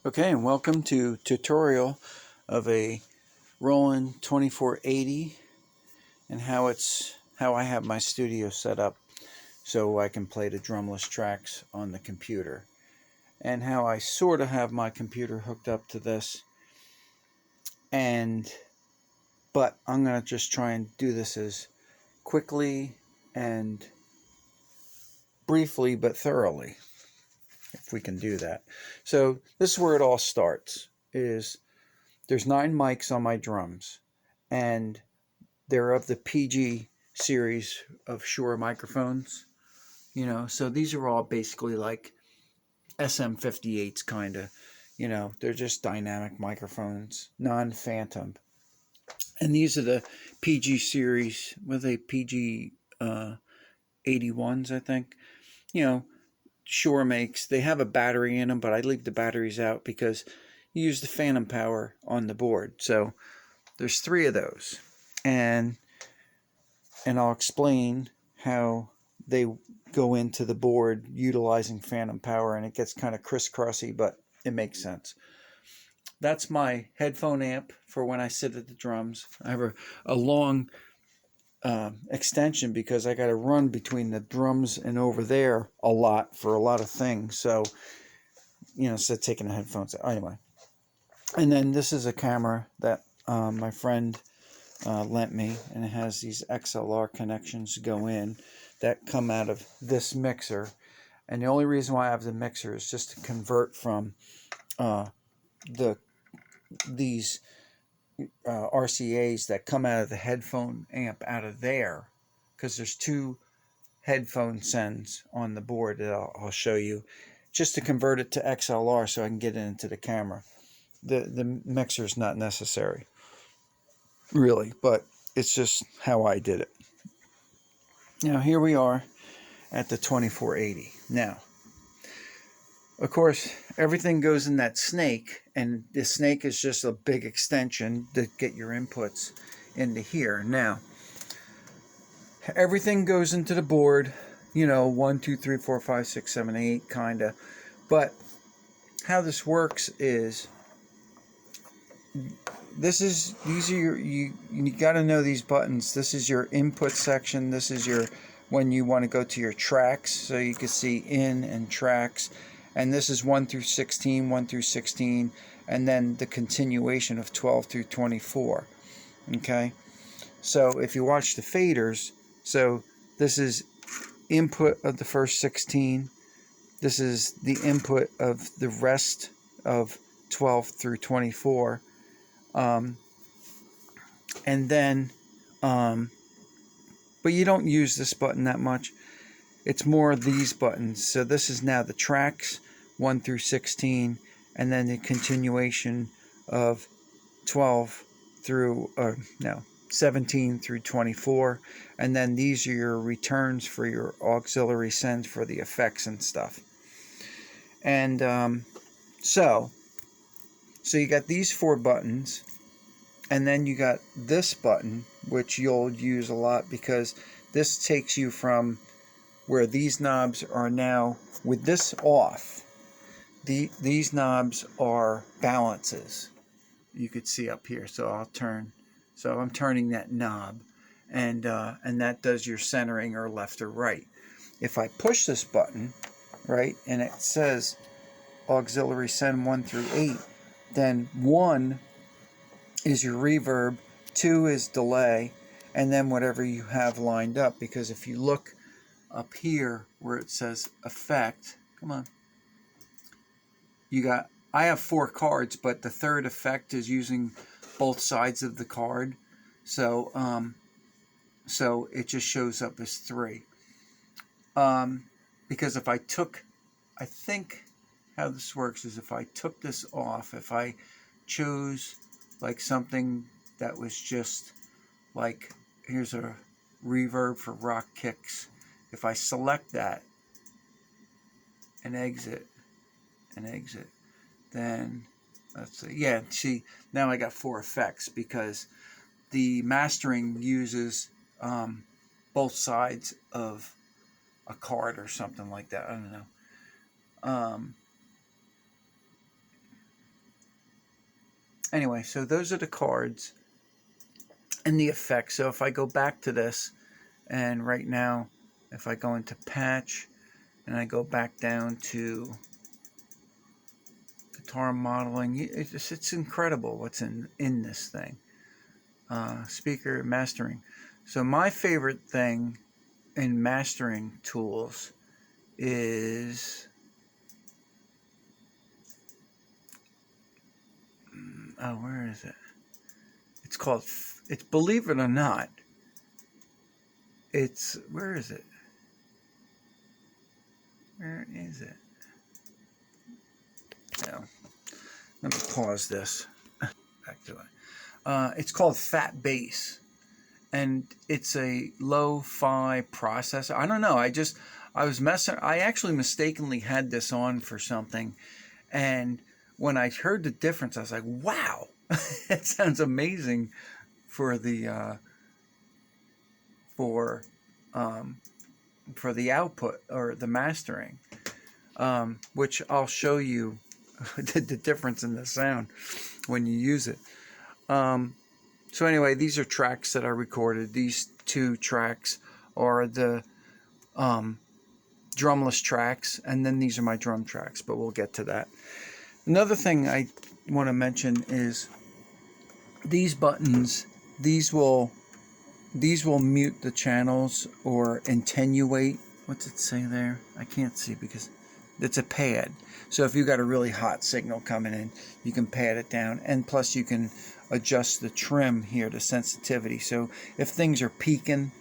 Okay, and welcome to tutorial of a Roland 2480 and how I have my studio set up so I can play the drumless tracks on the computer, and how I sort of have my computer hooked up to this, but I'm going to just try and do this as quickly and briefly but thoroughly, if we can do that. So this is where it all starts. There's 9 mics on my drums, and they're of the PG series of Shure microphones, so these are all basically like SM58s, kind of, they're just dynamic microphones, non-phantom. And these are the PG series, with a PG 81s, I think. Shure makes, they have a battery in them, but I leave the batteries out because you use the phantom power on the board. So there's 3 of those, and I'll explain how they go into the board utilizing phantom power, and it gets kind of crisscrossy, but it makes sense. That's my headphone amp for when I sit at the drums. I have a long extension because I got to run between the drums and over there a lot for a lot of things. So, instead of taking the headphones out. Anyway. And then this is a camera that my friend lent me, and it has these XLR connections go in that come out of this mixer. And the only reason why I have the mixer is just to convert from these RCAs that come out of the headphone amp out of there, because there's 2 headphone sends on the board that I'll show you, just to convert it to XLR so I can get it into the camera. The mixer is not necessary, really, but it's just how I did it. Now here we are at the 2480. Now, of course, everything goes in that snake, and the snake is just a big extension to get your inputs into here. Now, everything goes into the board, 1, 2, 3, 4, 5, 6, 7, 8, kind of. But how this works is, these are your, you got to know these buttons. This is your input section. This is your, when you want to go to your tracks, so you can see in and tracks. And this is 1 through 16, 1 through 16, and then the continuation of 12 through 24. Okay? So if you watch the faders, so this is input of the first 16. This is the input of the rest of 12 through 24. And then, but you don't use this button that much. It's more these buttons. So this is now the tracks 1 through 16, and then the continuation of 12 through, 17 through 24. And then these are your returns for your auxiliary sends for the effects and stuff. And so you got these 4 buttons. And then you got this button, which you'll use a lot, because this takes you from where these knobs are now, with this off, these knobs are balances. You could see up here. So I'm turning that knob, and that does your centering or left or right. If I push this button, right, and it says auxiliary send 1 through 8, then 1 is your reverb, 2 is delay, and then whatever you have lined up. Because if you look up here where it says effect, come on, I have 4 cards, but the 3rd effect is using both sides of the card, so it just shows up as 3. Because if I think how this works is, if I took this off, if I chose like something that was just like, here's a reverb for rock kicks. If I select that and exit, then let's see. Yeah, see, now I got 4 effects, because the mastering uses both sides of a card or something like that. I don't know. anyway, so those are the cards and the effects. So if I go back to this, and right now, if I go into patch, and I go back down to guitar modeling, it's incredible what's in this thing. Speaker mastering. So my favorite thing in mastering tools is, oh, where is it? It's called, it's, believe it or not, it's, where is it? Where is it? No. Let me pause this. Back to it. It's called Fat Bass, and it's a lo-fi processor. I don't know. I actually mistakenly had this on for something, and when I heard the difference, I was like, wow, it sounds amazing for the for the output or the mastering, which I'll show you the difference in the sound when you use it. So anyway, these are tracks that I recorded. These 2 tracks are the drumless tracks, and then these are my drum tracks, but we'll get to that. Another thing I want to mention is these buttons. These will mute the channels or attenuate. What's it say there? I can't see because it's a pad. So if you've got a really hot signal coming in, you can pad it down, and plus you can adjust the trim here to sensitivity. So if things are peaking,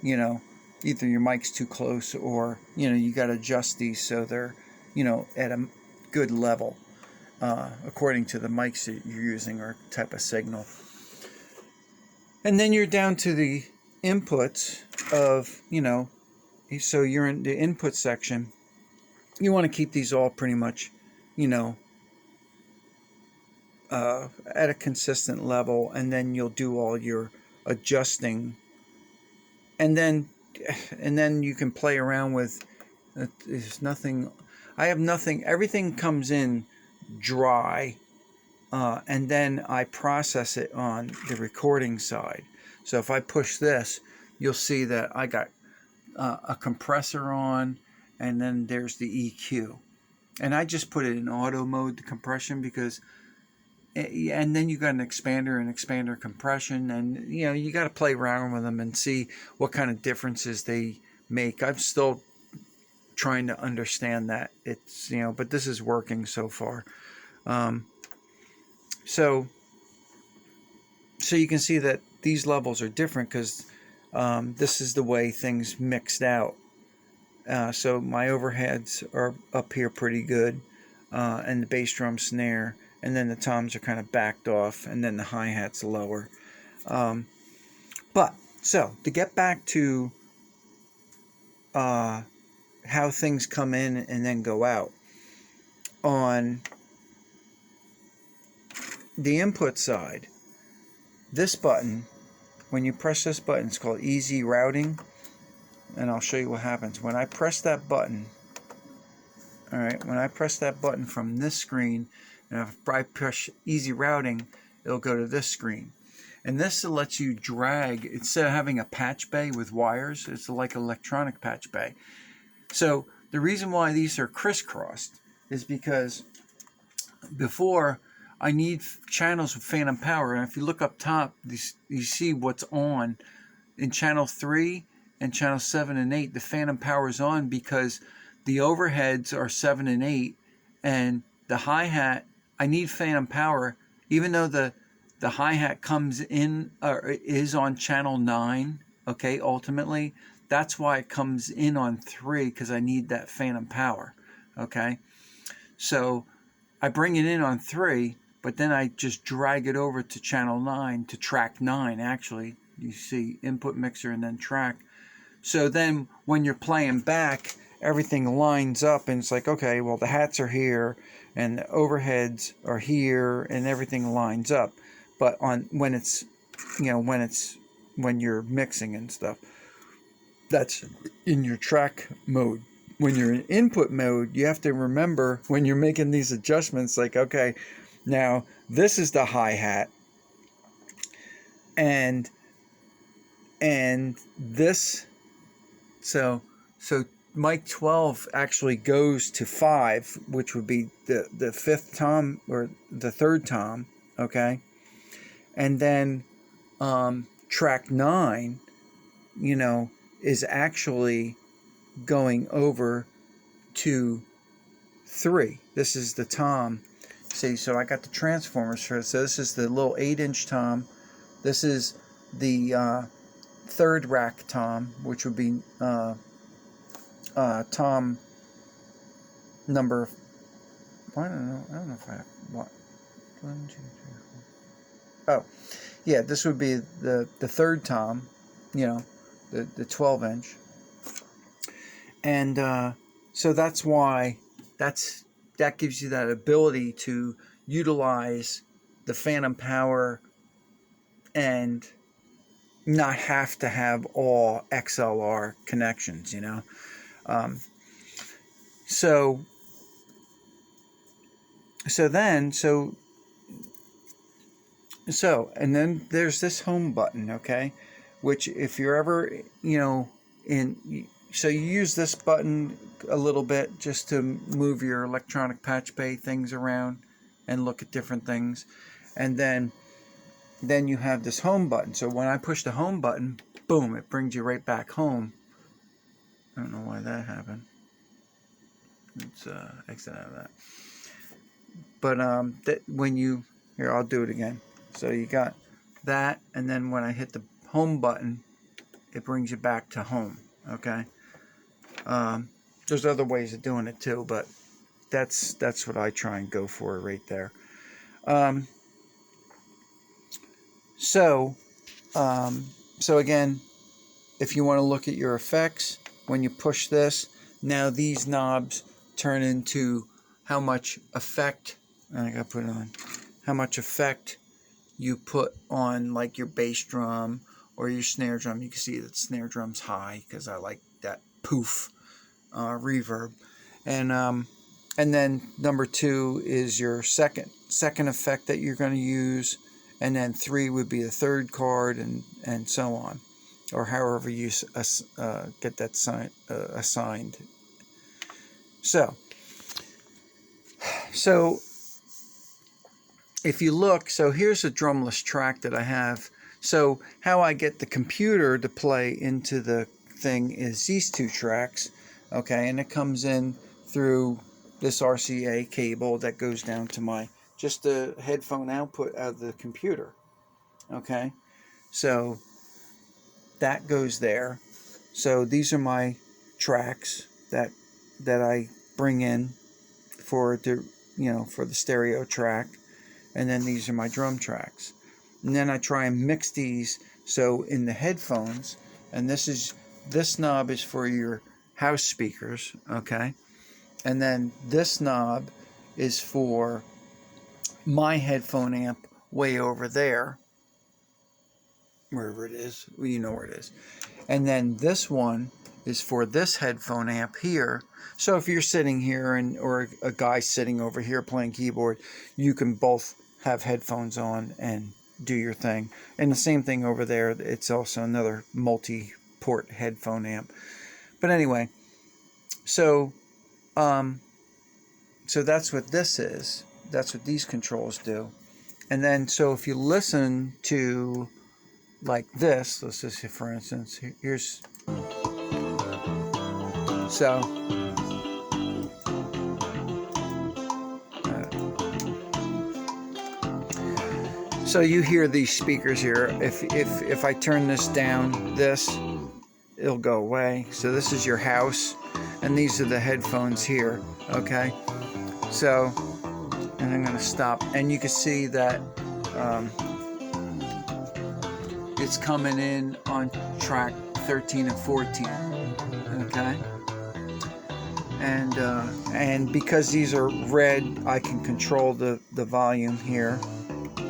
you know, either your mic's too close or, you know, you got to adjust these so they're, you know, at a good level according to the mics that you're using or type of signal. And then you're down to the inputs of, you know, so you're in the input section. You want to keep these all pretty much, you know, at a consistent level, and then you'll do all your adjusting, and then you can play around with. There's nothing. I have nothing. Everything comes in dry, and then I process it on the recording side. So if I push this, you'll see that I got a compressor on, and then there's the EQ, and I just put it in auto mode, the compression, because. And then you got an expander and expander compression, and you know you got to play around with them and see what kind of differences they make. I'm still trying to understand that. It's, you know, but this is working so far. So you can see that these levels are different because this is the way things mixed out. So my overheads are up here pretty good, and the bass drum snare. And then the toms are kind of backed off, and then the hi-hat's lower. So to get back to how things come in and then go out, on the input side, this button, when you press this button, it's called Easy Routing, and I'll show you what happens. When I press that button, all right, when I press that button from this screen, and if I push Easy Routing, it'll go to this screen. And this lets you drag, instead of having a patch bay with wires, it's like an electronic patch bay. So the reason why these are crisscrossed is because before, I need channels with phantom power. And if you look up top, you see what's on. In channel 3 and channel 7 and 8, the phantom power is on because the overheads are 7 and 8, and the hi-hat, I need phantom power, even though the hi-hat comes in or is on channel 9, okay, ultimately. That's why it comes in on 3, because I need that phantom power, okay? So I bring it in on 3, but then I just drag it over to channel 9, to track 9, actually. You see input mixer and then track. So then when you're playing back, everything lines up, and it's like, okay, well, the hats are here, and the overheads are here, and everything lines up. But when it's, you know, when you're mixing and stuff, that's in your track mode. When you're in input mode, you have to remember when you're making these adjustments, like, okay, Now, this is the hi-hat, and this, so mic 12 actually goes to 5, which would be the fifth tom or the third tom, okay? And then track 9, you know, is actually going over to 3. This is the tom. See, so I got the transformers for it. So this is the little 8-inch tom. This is the third rack tom, which would be tom number. I don't know if I have what. 1, 2, 3, 4. Oh, yeah. This would be the third tom. You know, the 12-inch. And so that's why that gives you that ability to utilize the phantom power and not have to have all XLR connections, you know. So and then there's this home button, okay, which if you're ever, you know, so you use this button a little bit just to move your electronic patch bay things around and look at different things. And then you have this home button. So when I push the home button, boom, it brings you right back home. I don't know why that happened. Let's exit out of that. But when you, here, I'll do it again. So you got that, and then when I hit the home button, it brings you back to home, okay? There's other ways of doing it too, but that's what I try and go for right there. So again, if you want to look at your effects, when you push this, now these knobs turn into how much effect, I gotta put it on, how much effect you put on like your bass drum or your snare drum. You can see that snare drum's high because I like that poof reverb. And then number 2 is your second effect that you're going to use, and then 3 would be the third card, and so on, or however you get that assigned. So if you look, so here's a drumless track that I have. So how I get the computer to play into the thing is these 2 tracks, okay, and it comes in through this RCA cable that goes down to just the headphone output out of the computer, okay. So that goes there. So these are my tracks that I bring in for the stereo track, and then these are my drum tracks. And then I try and mix these so in the headphones, and this knob is for your house speakers, okay? And then this knob is for my headphone amp way over there, wherever it is, well, you know where it is. And then this one is for this headphone amp here. So if you're sitting here or a guy sitting over here playing keyboard, you can both have headphones on and do your thing. And the same thing over there, it's also another multi-port headphone amp. But anyway, so that's what this is. That's what these controls do. And then so if you listen to like this, let's just say for instance, here's so you hear these speakers here. If I turn this down, it'll go away. So this is your house, and these are the headphones here, okay? So, and I'm going to stop, and you can see that it's coming in on track 13 and 14, okay? And because these are red, I can control the volume here,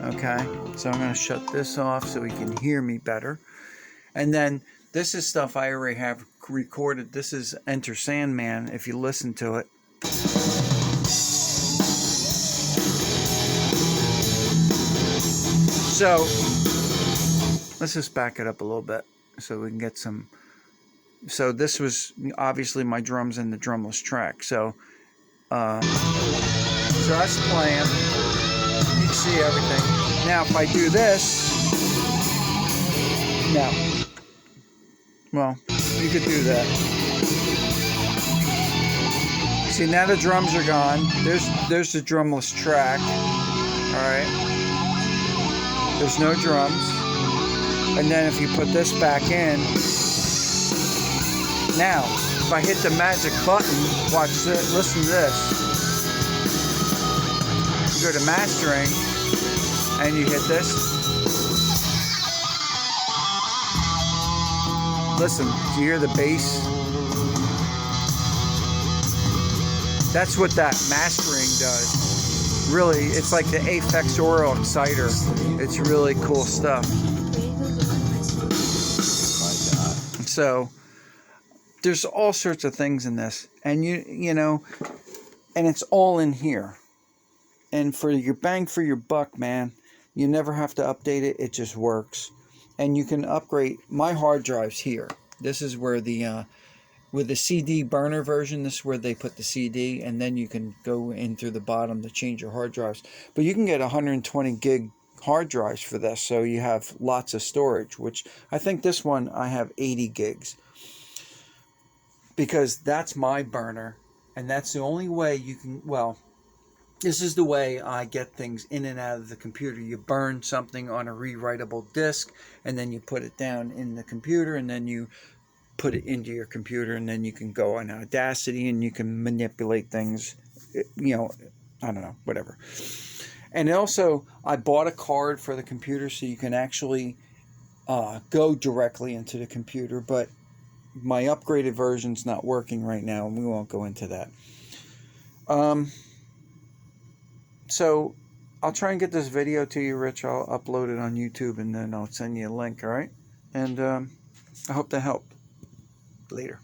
okay? So I'm going to shut this off so he can hear me better. And then this is stuff I already have recorded. This is Enter Sandman, if you listen to it. So let's just back it up a little bit so we can get some. So this was obviously my drums in the drumless track. So that's playing. You can see everything. Now if I do this, no. Well, you could do that. See, now the drums are gone. There's the drumless track. Alright. There's no drums. And then if you put this back in, now, if I hit the magic button, watch this, listen to this. You go to mastering, and you hit this. Listen, do you hear the bass? That's what that mastering does. Really, it's like the Aphex Oral Exciter. It's really cool stuff. So, there's all sorts of things in this. And you know, and it's all in here. And for your bang for your buck, man, you never have to update it. It just works. And you can upgrade. My hard drive's here. This is where the with the CD burner version, this is where they put the CD, and then you can go in through the bottom to change your hard drives. But you can get 120 gig hard drives for this, so you have lots of storage, which I think this one I have 80 gigs. Because that's my burner, and that's the only way you can, well, this is the way I get things in and out of the computer. You burn something on a rewritable disk, and then you put it down in the computer, and then you put it into your computer, and then you can go on Audacity, and you can manipulate things, you know, I don't know, whatever. And also, I bought a card for the computer, so you can actually go directly into the computer, but my upgraded version's not working right now, and we won't go into that. So I'll try and get this video to you, Rich. I'll upload it on YouTube, and then I'll send you a link, all right? And I hope that helped. Later.